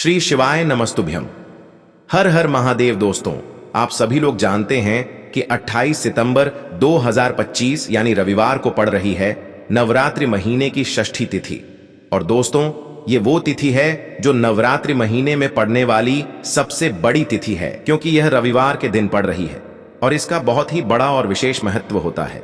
श्री शिवाय नमस्तुभ्यम। हर हर महादेव। दोस्तों, आप सभी लोग जानते हैं कि 28 सितंबर 2025 यानी रविवार को पड़ रही है नवरात्रि महीने की षष्ठी तिथि। और दोस्तों, ये वो तिथि है जो नवरात्रि महीने में पड़ने वाली सबसे बड़ी तिथि है, क्योंकि यह रविवार के दिन पड़ रही है और इसका बहुत ही बड़ा और विशेष महत्व होता है।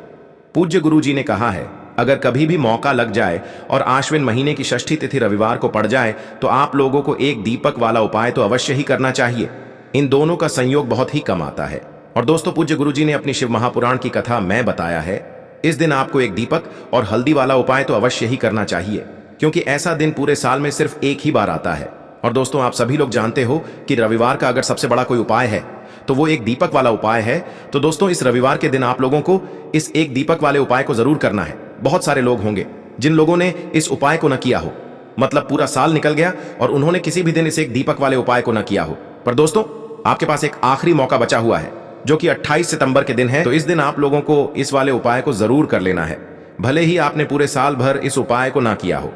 पूज्य गुरु जी ने कहा है, अगर कभी भी मौका लग जाए और आश्विन महीने की षष्ठी तिथि रविवार को पड़ जाए तो आप लोगों को एक दीपक वाला उपाय तो अवश्य ही करना चाहिए। इन दोनों का संयोग बहुत ही कम आता है। और दोस्तों, पूज्य गुरु जी ने अपनी शिव महापुराण की कथा में बताया है, इस दिन आपको एक दीपक और हल्दी वाला उपाय तो अवश्य ही करना चाहिए, क्योंकि ऐसा दिन पूरे साल में सिर्फ एक ही बार आता है। और दोस्तों, आप सभी लोग जानते हो कि रविवार का अगर सबसे बड़ा कोई उपाय है तो वो एक दीपक वाला उपाय है। तो दोस्तों, इस रविवार के दिन आप लोगों को इस एक दीपक वाले उपाय को जरूर करना है। बहुत सारे लोग होंगे जिन लोगों ने इस उपाय को न किया हो, मतलब पूरा साल निकल गया और उन्होंने किसी भी दिन इस एक दीपक वाले उपाय को न किया हो। पर दोस्तों, आपके पास एक आखिरी मौका बचा हुआ है जो कि 28 सितंबर के दिन है। तो इस दिन आप लोगों को इस वाले उपाय को जरूर कर लेना है। भले ही आपने पूरे साल भर इस उपाय को ना किया हो,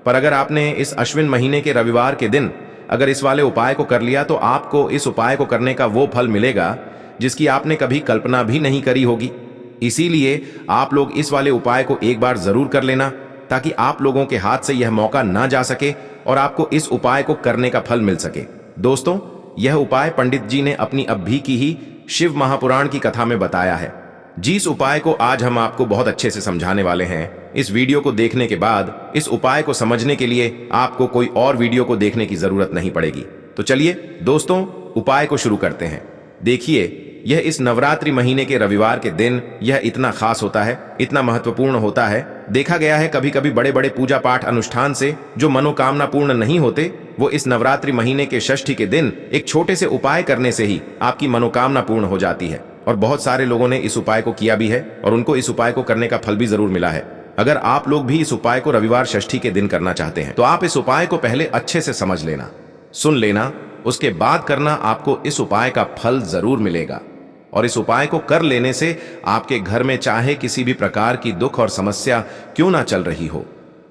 पर अगर आपने इस अश्विन महीने के रविवार के दिन अगर इस वाले उपाय को कर लिया तो आपको इस उपाय को करने का वो फल मिलेगा जिसकी आपने कभी कल्पना भी नहीं करी होगी। इसीलिए आप लोग इस वाले उपाय को एक बार जरूर कर लेना, ताकि आप लोगों के हाथ से यह मौका ना जा सके और आपको इस उपाय को करने का फल मिल सके। दोस्तों, यह उपाय पंडित जी ने अपनी अभी की ही शिव महापुराण की कथा में बताया है। जिस उपाय को आज हम आपको बहुत अच्छे से समझाने वाले हैं, इस वीडियो को देखने के बाद इस उपाय को समझने के लिए आपको कोई और वीडियो को देखने की जरूरत नहीं पड़ेगी। तो चलिए दोस्तों, उपाय को शुरू करते हैं। देखिए, यह इस नवरात्रि महीने के रविवार के दिन यह इतना खास होता है, इतना महत्वपूर्ण होता है। देखा गया है कभी कभी बड़े बड़े पूजा पाठ अनुष्ठान से जो मनोकामना पूर्ण नहीं होते, वो इस नवरात्रि महीने के षष्ठी के दिन एक छोटे से उपाय करने से ही आपकी मनोकामना पूर्ण हो जाती है। और बहुत सारे लोगों ने इस उपाय को किया भी है और उनको इस उपाय को करने का फल भी जरूर मिला है। अगर आप लोग भी इस उपाय को रविवार षष्ठी के दिन करना चाहते हैं तो आप इस उपाय को पहले अच्छे से समझ लेना, सुन लेना, उसके बाद करना। आपको इस उपाय का फल जरूर मिलेगा। और इस उपाय को कर लेने से आपके घर में चाहे किसी भी प्रकार की दुख और समस्या क्यों ना चल रही हो,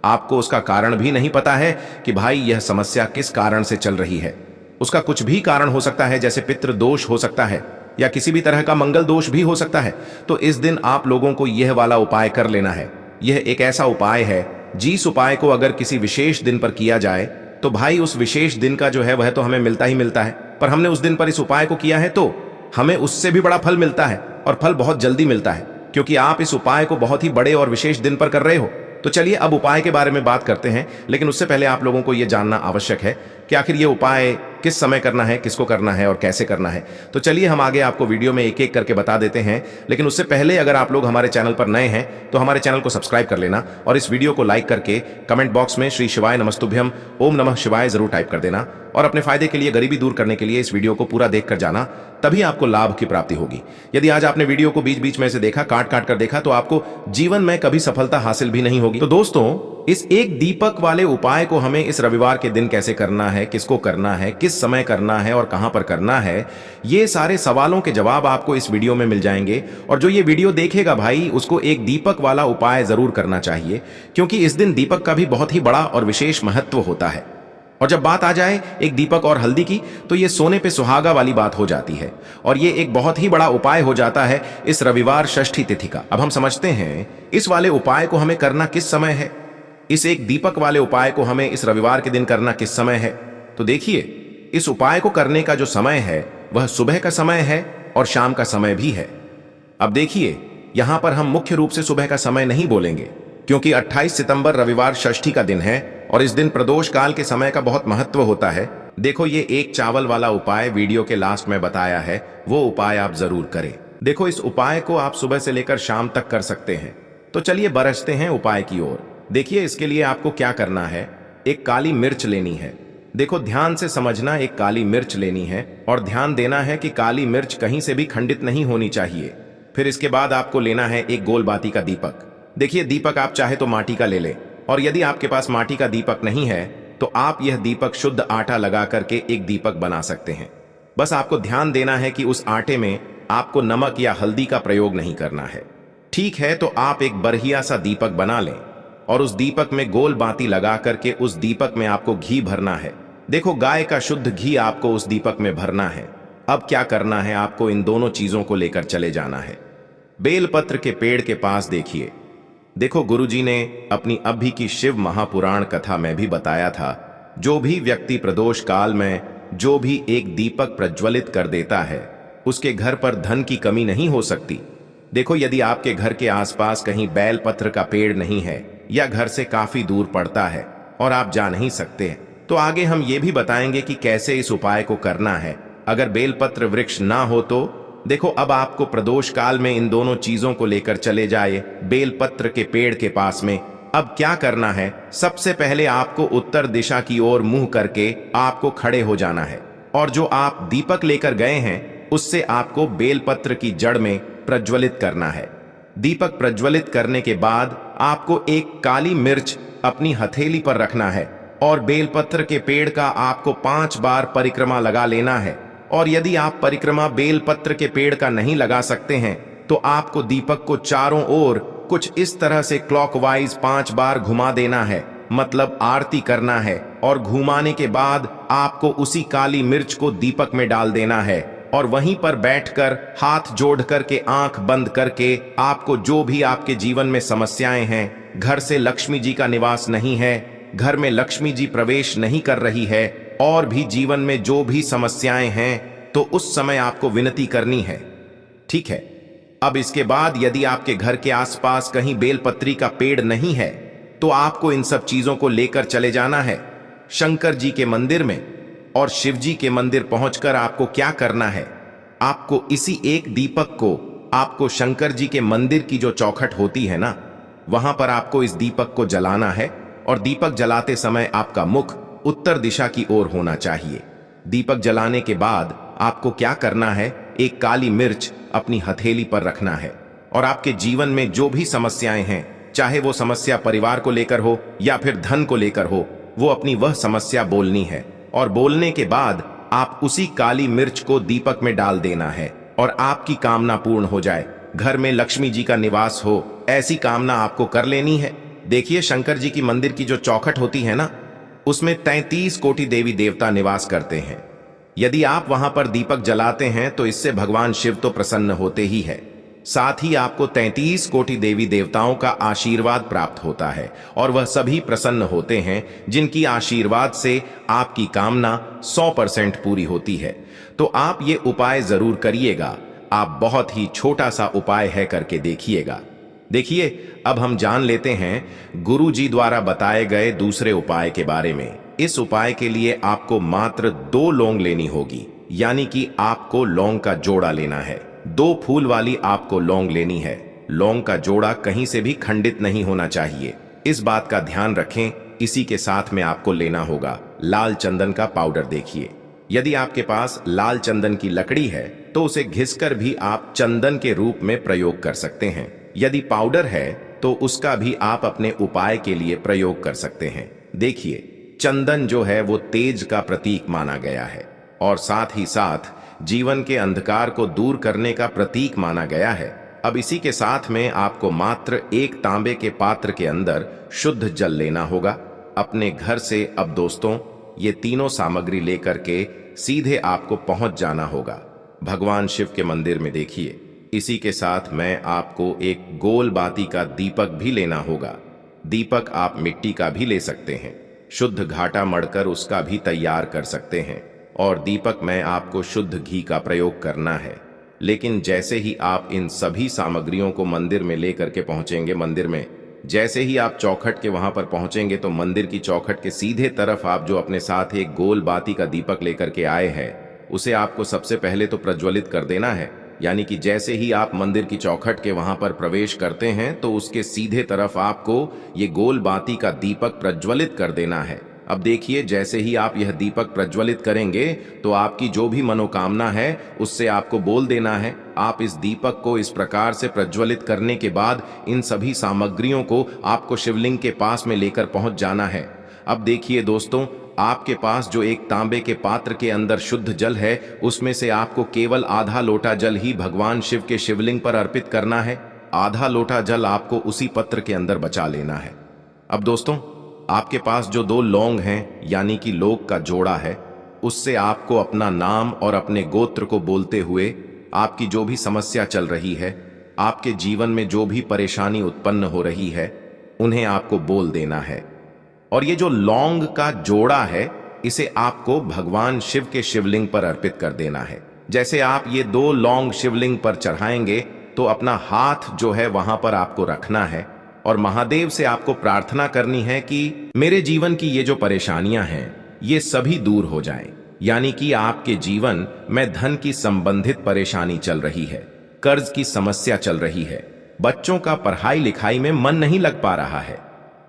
आपको उसका कारण भी नहीं पता है कि भाई यह समस्या किस कारण से चल रही है। उसका कुछ भी कारण हो सकता है, जैसे पितृ दोष हो सकता है या किसी भी तरह का मंगल दोष भी हो सकता है। तो इस दिन आप लोगों को यह वाला उपाय कर लेना है। यह एक ऐसा उपाय है जिस उपाय को अगर किसी विशेष दिन पर किया जाए तो भाई उस विशेष दिन का जो है वह तो हमें मिलता ही मिलता है, पर हमने उस दिन पर इस उपाय को किया है तो हमें उससे भी बड़ा फल मिलता है और फल बहुत जल्दी मिलता है, क्योंकि आप इस उपाय को बहुत ही बड़े और विशेष दिन पर कर रहे हो। तो चलिए अब उपाय के बारे में बात करते हैं, लेकिन उससे पहले आप लोगों को यह जानना आवश्यक है कि आखिर ये उपाय किस समय करना है, किसको करना है और कैसे करना है। तो चलिए हम आगे आपको वीडियो में एक एक करके बता देते हैं, लेकिन उससे पहले अगर आप लोग हमारे चैनल पर नए हैं तो हमारे चैनल को सब्सक्राइब कर लेना और इस वीडियो को लाइक करके कमेंट बॉक्स में श्री शिवाय नमस्तुभ्यम ओम नमः शिवाय जरूर टाइप कर देना। और अपने फायदे के लिए, गरीबी दूर करने के लिए इस वीडियो को पूरा देख कर जाना, तभी आपको लाभ की प्राप्ति होगी। यदि आज आपने वीडियो को बीच बीच में से देखा, काट काट कर देखा, तो आपको जीवन में कभी सफलता हासिल भी नहीं होगी। तो दोस्तों, इस एक दीपक वाले उपाय को हमें इस रविवार के दिन कैसे करना है, किसको करना है, किस समय करना है और कहां पर करना है, ये सारे सवालों के जवाब आपको इस वीडियो में मिल जाएंगे। और जो ये वीडियो देखेगा भाई, उसको एक दीपक वाला उपाय जरूर करना चाहिए, क्योंकि इस दिन दीपक का भी बहुत ही बड़ा और विशेष महत्व होता है। और जब बात आ जाए एक दीपक और हल्दी की, तो ये सोने पे सुहागा वाली बात हो जाती है और ये एक बहुत ही बड़ा उपाय हो जाता है इस रविवार षष्ठी तिथि का। अब हम समझते हैं इस वाले उपाय को हमें करना किस समय है। इस एक दीपक वाले उपाय को हमें इस रविवार के दिन करना किस समय है। तो देखिए, इस उपाय को करने का जो समय है वह सुबह का समय है और शाम का समय भी है। अब देखिए, यहां पर हम मुख्य रूप से सुबह का समय नहीं बोलेंगे, क्योंकि 28 सितंबर रविवार षष्ठी का दिन है और इस दिन प्रदोष काल के समय का बहुत महत्व होता है। देखो, ये एक चावल वाला उपाय वीडियो के लास्ट में बताया है, वो उपाय आप जरूर करें। देखो, इस उपाय को आप सुबह से लेकर शाम तक कर सकते हैं। तो चलिए बरसते हैं उपाय की ओर। देखिए, इसके लिए आपको क्या करना है, एक काली मिर्च लेनी है। देखो, ध्यान से समझना, एक काली मिर्च लेनी है और ध्यान देना है कि काली मिर्च कहीं से भी खंडित नहीं होनी चाहिए। फिर इसके बाद आपको लेना है एक गोल बाती का दीपक। देखिए, दीपक आप चाहे तो माटी का ले लें, और यदि आपके पास माटी का दीपक नहीं है तो आप यह दीपक शुद्ध आटा लगा करके एक दीपक बना सकते हैं। बस आपको ध्यान देना है कि उस आटे में आपको नमक या हल्दी का प्रयोग नहीं करना है। ठीक है, तो आप एक बढ़िया सा दीपक बना लें और उस दीपक में गोल बाती लगा करके उस दीपक में आपको घी भरना है। देखो, गाय का शुद्ध घी आपको उस दीपक में भरना है। अब क्या करना है, आपको इन दोनों चीजों को लेकर चले जाना है। बेलपत्र के पेड़ के पास देखिए। देखो, गुरुजी ने अपनी अभी की शिव महापुराण कथा में भी बताया था, जो भी व्यक्ति प्रदोष काल में जो भी एक दीपक प्रज्वलित कर देता है, उसके घर पर धन की कमी नहीं हो सकती। देखो, यदि आपके घर के आसपास कहीं बेलपत्र का पेड़ नहीं है या घर से काफी दूर पड़ता है और आप जा नहीं सकते, तो आगे हम ये भी बताएंगे कि कैसे इस उपाय को करना है। अगर बेलपत्र वृक्ष ना हो तो देखो, अब आपको प्रदोष काल में इन दोनों चीजों को लेकर चले जाए बेलपत्र के पेड़ के पास में। अब क्या करना है, सबसे पहले आपको उत्तर दिशा की ओर मुंह करके आपको खड़े हो जाना है और जो आप दीपक लेकर गए हैं उससे आपको बेलपत्र की जड़ में प्रज्वलित करना है। दीपक प्रज्वलित करने के बाद आपको एक काली मिर्च अपनी हथेली पर रखना है और बेलपत्र के पेड़ का आपको 5 बार परिक्रमा लगा लेना है। और यदि आप परिक्रमा बेलपत्र के पेड़ का नहीं लगा सकते हैं तो आपको दीपक को चारों ओर कुछ इस तरह से क्लॉकवाइज 5 बार घुमा देना है, मतलब आरती करना है। और घुमाने के बाद आपको उसी काली मिर्च को दीपक में डाल देना है और वहीं पर बैठकर हाथ जोड़ करके आंख बंद करके आपको जो भी आपके जीवन में समस्याएं हैं, घर से लक्ष्मी जी का निवास नहीं है, घर में लक्ष्मी जी प्रवेश नहीं कर रही है, और भी जीवन में जो भी समस्याएं हैं, तो उस समय आपको विनती करनी है। ठीक है। अब इसके बाद यदि आपके घर के आसपास कहीं बेलपत्री का पेड़ नहीं है तो आपको इन सब चीजों को लेकर चले जाना है शंकर जी के मंदिर में। और शिव जी के मंदिर पहुंचकर आपको क्या करना है, आपको इसी एक दीपक को आपको शंकर जी के मंदिर की जो चौखट होती है ना, वहां पर आपको इस दीपक को जलाना है। और दीपक जलाते समय आपका मुख उत्तर दिशा की ओर होना चाहिए। दीपक जलाने के बाद आपको क्या करना है, एक काली मिर्च अपनी हथेली पर रखना है और आपके जीवन में जो भी समस्याएं हैं, चाहे वो समस्या परिवार को लेकर हो या फिर धन को लेकर हो, वो अपनी वह समस्या बोलनी है। और बोलने के बाद आप उसी काली मिर्च को दीपक में डाल देना है और आपकी कामना पूर्ण हो जाए, घर में लक्ष्मी जी का निवास हो, ऐसी कामना आपको कर लेनी है। देखिए, शंकर जी की मंदिर की जो चौखट होती है ना, उसमें 33 कोटि देवी देवता निवास करते हैं। यदि आप वहां पर दीपक जलाते हैं तो इससे भगवान शिव तो प्रसन्न होते ही है, साथ ही आपको 33 कोटि देवी देवताओं का आशीर्वाद प्राप्त होता है और वह सभी प्रसन्न होते हैं जिनकी आशीर्वाद से आपकी कामना 100% पूरी होती है। तो आप ये उपाय जरूर करिएगा। आप बहुत ही छोटा सा उपाय है, करके देखिएगा। देखिए, अब हम जान लेते हैं गुरु जी द्वारा बताए गए दूसरे उपाय के बारे में। इस उपाय के लिए आपको मात्र 2 लौंग लेनी होगी, यानी कि आपको लौंग का जोड़ा लेना है। 2 फूल वाली आपको लौंग लेनी है। लौंग का जोड़ा कहीं से भी खंडित नहीं होना चाहिए, इस बात का ध्यान रखें। इसी के साथ में आपको लेना होगा लाल चंदन का पाउडर। देखिए, यदि आपके पास लाल चंदन की लकड़ी है तो उसे घिसकर भी आप चंदन के रूप में प्रयोग कर सकते हैं। यदि पाउडर है तो उसका भी आप अपने उपाय के लिए प्रयोग कर सकते हैं। देखिए, चंदन जो है वो तेज का प्रतीक माना गया है और साथ ही साथ जीवन के अंधकार को दूर करने का प्रतीक माना गया है। अब इसी के साथ में आपको मात्र एक तांबे के पात्र के अंदर शुद्ध जल लेना होगा अपने घर से। अब दोस्तों, ये तीनों सामग्री लेकर के सीधे आपको पहुंच जाना होगा भगवान शिव के मंदिर में। देखिए, इसी के साथ में आपको एक गोल बाती का दीपक भी लेना होगा। दीपक आप मिट्टी का भी ले सकते हैं, शुद्ध घाटा मढ़कर उसका भी तैयार कर सकते हैं। और दीपक में आपको शुद्ध घी का प्रयोग करना है। लेकिन जैसे ही आप इन सभी सामग्रियों को मंदिर में लेकर के पहुंचेंगे, मंदिर में जैसे ही आप चौखट के वहां पर पहुंचेंगे तो मंदिर की चौखट के सीधे तरफ आप जो अपने साथ एक गोल बाती का दीपक लेकर के आए हैं, उसे आपको सबसे पहले तो प्रज्वलित कर देना है। यानी कि जैसे ही आप मंदिर की चौखट के वहां पर प्रवेश करते हैं तो उसके सीधे तरफ आपको ये गोल बाती का दीपक प्रज्वलित कर देना है। अब देखिए, जैसे ही आप यह दीपक प्रज्वलित करेंगे तो आपकी जो भी मनोकामना है उससे आपको बोल देना है। आप इस दीपक को इस प्रकार से प्रज्वलित करने के बाद इन सभी सामग्रियों को आपको शिवलिंग के पास में लेकर पहुंच जाना है। अब देखिए दोस्तों, आपके पास जो एक तांबे के पात्र के अंदर शुद्ध जल है, उसमें से आपको केवल आधा लोटा जल ही भगवान शिव के शिवलिंग पर अर्पित करना है। आधा लोटा जल आपको उसी पत्र के अंदर बचा लेना है। अब दोस्तों, आपके पास जो 2 लौंग हैं यानी कि लोग का जोड़ा है, उससे आपको अपना नाम और अपने गोत्र को बोलते हुए आपकी जो भी समस्या चल रही है, आपके जीवन में जो भी परेशानी उत्पन्न हो रही है, उन्हें आपको बोल देना है। और ये जो लौंग का जोड़ा है, इसे आपको भगवान शिव के शिवलिंग पर अर्पित कर देना है। जैसे आप ये 2 लौंग शिवलिंग पर चढ़ाएंगे तो अपना हाथ जो है वहां पर आपको रखना है और महादेव से आपको प्रार्थना करनी है कि मेरे जीवन की ये जो परेशानियां हैं, ये सभी दूर हो जाएं। यानी कि आपके जीवन में धन की संबंधित परेशानी चल रही है, कर्ज की समस्या चल रही है, बच्चों का पढ़ाई लिखाई में मन नहीं लग पा रहा है,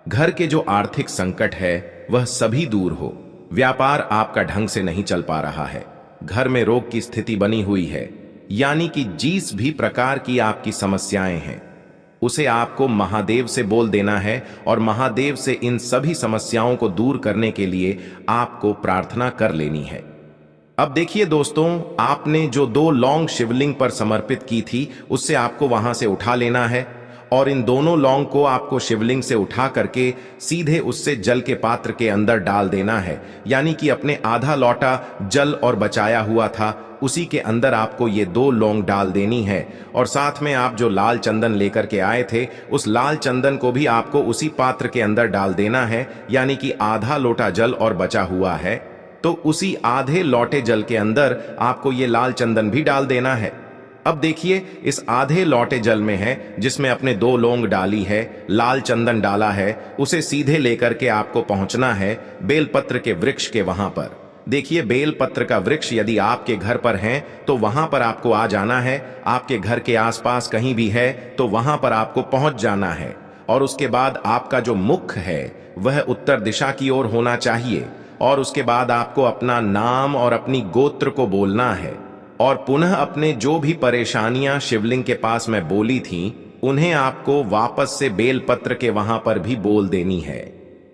घर के जो आर्थिक संकट है वह सभी दूर हो, व्यापार आपका ढंग से नहीं चल पा रहा है, घर में रोग की स्थिति बनी हुई है, यानी कि जिस भी प्रकार की आपकी समस्याएं हैं, उसे आपको महादेव से बोल देना है और महादेव से इन सभी समस्याओं को दूर करने के लिए आपको प्रार्थना कर लेनी है। अब देखिए दोस्तों, आपने जो 2 लौंग शिवलिंग पर समर्पित की थी, उससे आपको वहां से उठा लेना है और इन दोनों लौंग को आपको शिवलिंग से उठा करके सीधे उससे जल के पात्र के अंदर डाल देना है। यानी कि अपने आधा लौटा जल और बचाया हुआ था, उसी के अंदर आपको ये 2 लौंग डाल देनी है और साथ में आप जो लाल चंदन लेकर के आए थे, उस लाल चंदन को भी आपको उसी पात्र के अंदर डाल देना है। यानी कि आधा लोटा जल और बचा हुआ है, तो उसी आधे लोटे जल के अंदर आपको ये लाल चंदन भी डाल देना है। अब देखिए, इस आधे लोटे जल में है जिसमें अपने 2 लौंग डाली है, लाल चंदन डाला है, उसे सीधे लेकर के आपको पहुंचना है बेलपत्र के वृक्ष के वहां पर। देखिए, बेलपत्र का वृक्ष यदि आपके घर पर है तो वहां पर आपको आ जाना है, आपके घर के आसपास कहीं भी है तो वहां पर आपको पहुंच जाना है और उसके बाद आपका जो मुख है वह उत्तर दिशा की ओर होना चाहिए और उसके बाद आपको अपना नाम और अपनी गोत्र को बोलना है और पुनः अपने जो भी परेशानियां शिवलिंग के पास में बोली थीं, उन्हें आपको वापस से बेलपत्र के वहां पर भी बोल देनी है।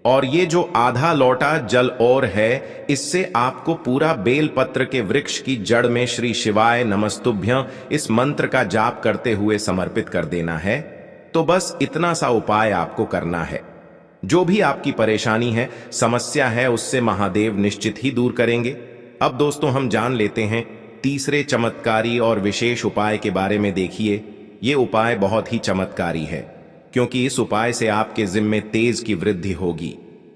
और ये जो आधा लौटा जल और है, इससे आपको पूरा बेलपत्र के वृक्ष की जड़ में श्री शिवाय नमस्तुभ्यं इस मंत्र का जाप करते हुए समर्पित कर देना है। तो बस इतना सा उपाय आपको करना है। जो भी आपकी परेशानी है, समस्या है, उससे महादेव निश्चित ही दूर करेंगे। अब दोस्तों, हम जान लेते हैं तीसरे चमत्कारी और विशेष उपाय के बारे में। देखिए, ये उपाय बहुत ही चमत्कारी है क्योंकि इस उपाय से आपके जिम्मे तेज की वृद्धि होगी,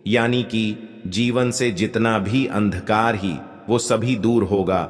यानी कि जीवन से जितना भी अंधकार ही वो सभी दूर होगा।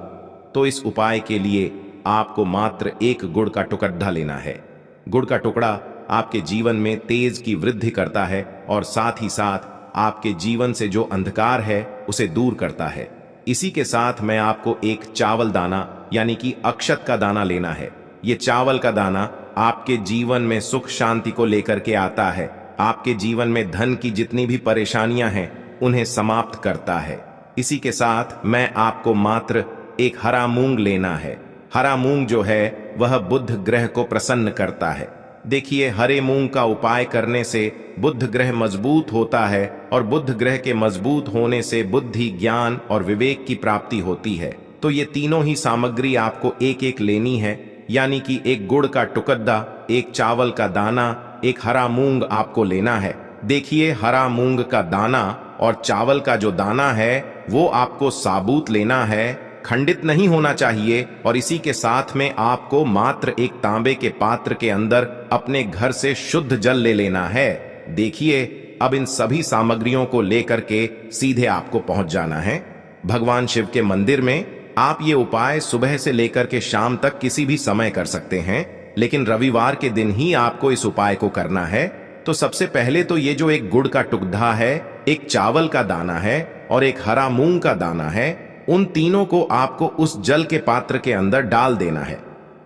तो इस उपाय के लिए आपको मात्र 1 गुड़ का टुकड़ा लेना है। गुड़ का टुकड़ा आपके जीवन में तेज की वृद्धि करता है और साथ ही साथ आपके जीवन से जो अंधकार है उसे दूर करता है। इसी के साथ मैं आपको एक चावल दाना यानी कि अक्षत का दाना लेना है। ये चावल का दाना आपके जीवन में सुख शांति को लेकर के आता है, आपके जीवन में धन की जितनी भी परेशानियां हैं उन्हें समाप्त करता है। इसी के साथ मैं आपको मात्र एक हरा मूंग लेना है। हरा मूंग जो है वह बुध ग्रह को प्रसन्न करता है। देखिए, हरे मूंग का उपाय करने से बुध ग्रह मजबूत होता है और बुध ग्रह के मजबूत होने से बुद्धि, ज्ञान और विवेक की प्राप्ति होती है। तो ये तीनों ही सामग्री आपको एक एक लेनी है, यानी कि 1 गुड़ का टुकड़ा, 1 चावल का दाना, 1 हरा मूंग आपको लेना है। देखिए, हरा मूंग का दाना और चावल का जो दाना है वो आपको साबुत लेना है, खंडित नहीं होना चाहिए। और इसी के साथ में आपको मात्र 1 तांबे के पात्र के अंदर अपने घर से शुद्ध जल ले लेना है। देखिए, अब इन सभी सामग्रियों को लेकर के सीधे आपको पहुंच जाना है भगवान शिव के मंदिर में। आप ये उपाय सुबह से लेकर के शाम तक किसी भी समय कर सकते हैं, लेकिन रविवार के दिन ही आपको इस उपाय को करना है। तो सबसे पहले तो ये जो 1 गुड़ का टुकड़ा है, 1 चावल का दाना है और 1 हरा मूंग का दाना है, उन तीनों को आपको उस जल के पात्र के अंदर डाल देना है।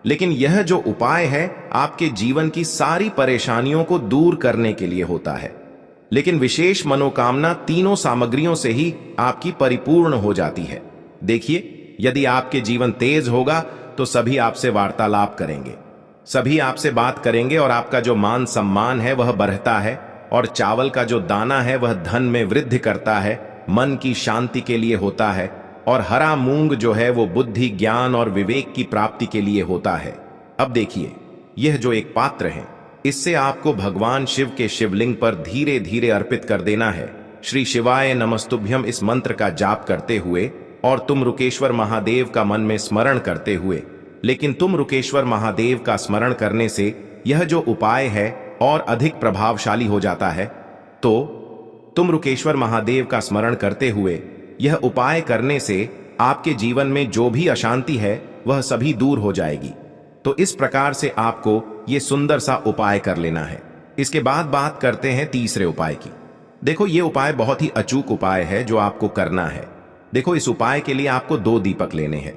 लेकिन यह जो उपाय है आपके जीवन की सारी परेशानियों को दूर करने के लिए होता है, लेकिन विशेष मनोकामना तीनों सामग्रियों से ही आपकी परिपूर्ण हो जाती है। देखिए, यदि आपके जीवन तेज होगा तो सभी आपसे वार्तालाप करेंगे, सभी आपसे बात करेंगे और आपका जो मान सम्मान है वह बढ़ता है। और चावल का जो दाना है वह धन में वृद्धि करता है, मन की शांति के लिए होता है। और हरा मूंग जो है वो बुद्धि, ज्ञान और विवेक की प्राप्ति के लिए होता है। अब देखिए, यह जो 1 पात्र है, इससे आपको भगवान शिव के शिवलिंग पर धीरे धीरे अर्पित कर देना है। श्री शिवाय नमस्तुभ्यम इस मंत्र का जाप करते हुए और तुम रुकेश्वर महादेव का मन में स्मरण करते हुए, लेकिन तुम रुकेश्वर महादेव का स्मरण करने से यह जो उपाय है और अधिक प्रभावशाली हो जाता है। तो तुम रुकेश्वर महादेव का स्मरण करते हुए यह उपाय करने से आपके जीवन में जो भी अशांति है वह सभी दूर हो जाएगी। तो इस प्रकार से आपको ये सुंदर सा उपाय कर लेना है। इसके बाद बात करते हैं तीसरे उपाय की। देखो, ये उपाय बहुत ही अचूक उपाय है जो आपको करना है। देखो, इस उपाय के लिए आपको 2 दीपक लेने हैं।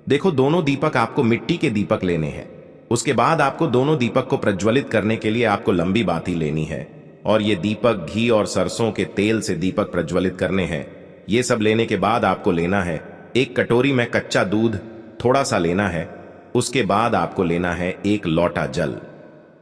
देखो, दोनों दीपक आपको मिट्टी के दीपक लेने हैं। उसके बाद आपको दोनों दीपक को प्रज्वलित करने के लिए आपको लंबी बाती लेनी है और ये दीपक घी और सरसों के तेल से दीपक प्रज्वलित करने हैं। ये सब लेने के बाद आपको लेना है एक कटोरी में कच्चा दूध थोड़ा सा लेना है। उसके बाद आपको लेना है 1 लोटा जल।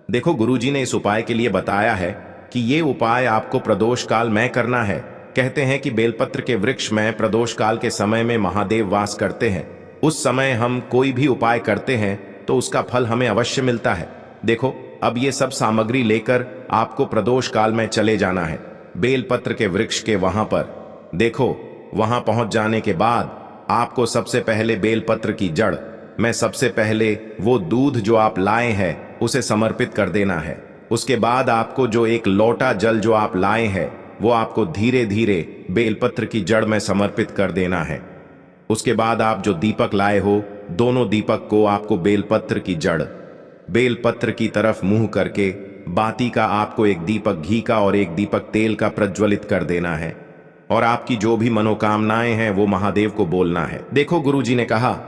देखो, गुरुजी ने इस उपाय के लिए बताया है कि ये उपाय आपको प्रदोष काल में करना है। कहते हैं कि बेलपत्र के वृक्ष में प्रदोष काल के समय में महादेव वास करते हैं। उस समय हम कोई भी उपाय करते हैं तो उसका फल हमें अवश्य मिलता है। देखो, अब ये सब सामग्री लेकर आपको प्रदोष काल में चले जाना है बेलपत्र के वृक्ष के वहां पर। देखो, वहां पहुंच जाने के बाद आपको सबसे पहले बेलपत्र की जड़ में सबसे पहले वो दूध जो आप लाए हैं उसे समर्पित कर देना है। उसके बाद आपको जो 1 लोटा जल जो आप लाए हैं वो आपको धीरे धीरे बेलपत्र की जड़ में समर्पित कर देना है। उसके बाद आप जो दीपक लाए हो दोनों दीपक को आपको बेलपत्र की जड़ बेलपत्र की तरफ मुंह करके बाती का आपको 1 दीपक घी का और 1 दीपक तेल का प्रज्वलित कर देना है और आपकी जो भी मनोकामनाएं हैं वो महादेव को बोलना है। देखो, गुरुजी ने कहा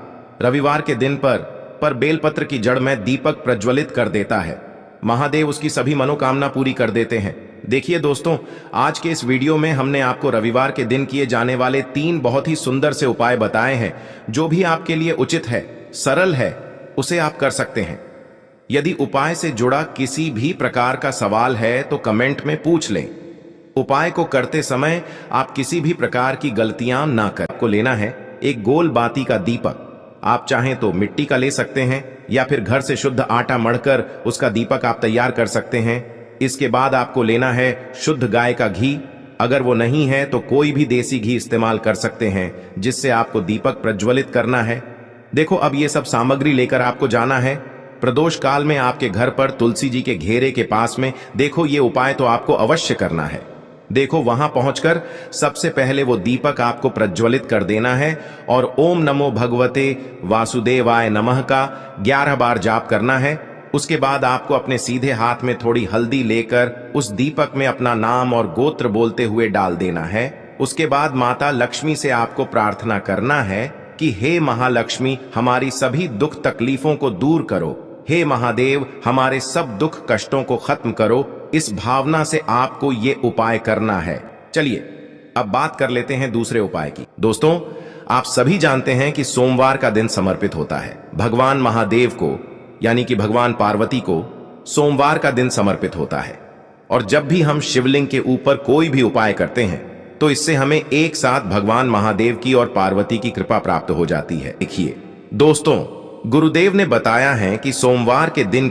रविवार के दिन पर बेलपत्र की जड़ में दीपक प्रज्वलित कर देता है, महादेव उसकी सभी मनोकामना पूरी कर देते हैं। देखिए दोस्तों, आज के इस वीडियो में हमने आपको रविवार के दिन किए जाने वाले 3 बहुत ही सुंदर से उपाय बताए हैं। जो भी आपके लिए उचित है, सरल है, उसे आप कर सकते हैं। यदि उपाय से जुड़ा किसी भी प्रकार का सवाल है तो कमेंट में पूछ लें। उपाय को करते समय आप किसी भी प्रकार की गलतियां ना करें। आपको लेना है 1 गोल बाती का दीपक। आप चाहें तो मिट्टी का ले सकते हैं या फिर घर से शुद्ध आटा मढ़कर उसका दीपक आप तैयार कर सकते हैं। इसके बाद आपको लेना है शुद्ध गाय का घी। अगर वो नहीं है तो कोई भी देसी घी इस्तेमाल कर सकते हैं जिससे आपको दीपक प्रज्वलित करना है। देखो, अब ये सब सामग्री लेकर आपको जाना है प्रदोष काल में आपके घर पर तुलसी जी के घेरे के पास में। देखो, ये उपाय तो आपको अवश्य करना है। देखो, वहां पहुंचकर सबसे पहले वो दीपक आपको प्रज्वलित कर देना है और ओम नमो भगवते वासुदेवाय नमः का 11 बार जाप करना है। उसके बाद आपको अपने सीधे हाथ में थोड़ी हल्दी लेकर उस दीपक में अपना नाम और गोत्र बोलते हुए डाल देना है। उसके बाद माता लक्ष्मी से आपको प्रार्थना करना है कि हे महालक्ष्मी, हमारी सभी दुख तकलीफों को दूर करो। हे महादेव, हमारे सब दुख कष्टों को खत्म करो। इस भावना से आपको ये उपाय करना है। चलिए, अब बात कर लेते हैं दूसरे उपाय की। दोस्तों, आप सभी जानते हैं कि सोमवार का दिन समर्पित होता है भगवान महादेव को, यानी कि भगवान पार्वती को सोमवार का दिन समर्पित होता है। और जब भी हम शिवलिंग के ऊपर कोई भी उपाय करते हैं तो इससे हमें एक साथ भगवान महादेव की और पार्वती की कृपा प्राप्त हो जाती है। देखिए दोस्तों, गुरुदेव ने बताया है कि सोमवार के दिन